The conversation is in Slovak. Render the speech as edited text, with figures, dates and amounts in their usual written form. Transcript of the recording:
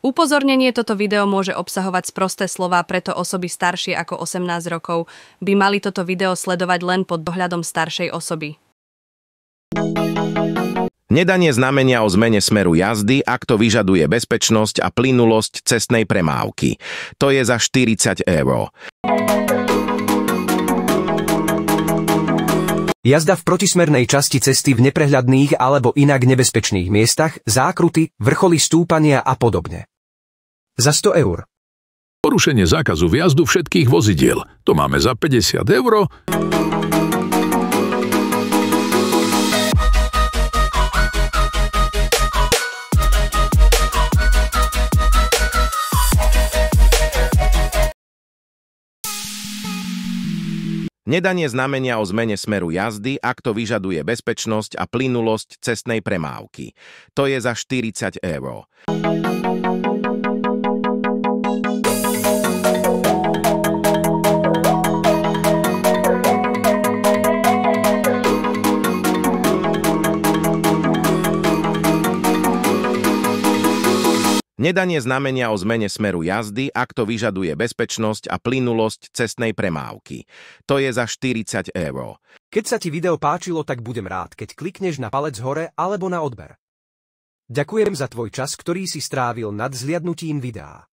Upozornenie: toto video môže obsahovať sprosté slová, preto osoby staršie ako 18 rokov by mali toto video sledovať len pod dohľadom staršej osoby. Nedanie znamenia o zmene smeru jazdy, ak to vyžaduje bezpečnosť a plynulosť cestnej premávky. To je za 40 €. Jazda v protismernej časti cesty v neprehľadných alebo inak nebezpečných miestach, zákruty, vrcholy stúpania a podobne. Za 100 €. Porušenie zákazu vjazdu všetkých vozidiel. To máme za 50 €. Nedanie znamenia o zmene smeru jazdy, ak to vyžaduje bezpečnosť a plynulosť cestnej premávky. To je za 40 €. Nedanie znamenia o zmene smeru jazdy, ak to vyžaduje bezpečnosť a plynulosť cestnej premávky. To je za 40 €. Keď sa ti video páčilo, tak budem rád, keď klikneš na palec hore alebo na odber. Ďakujem za tvoj čas, ktorý si strávil nad zhliadnutím videa.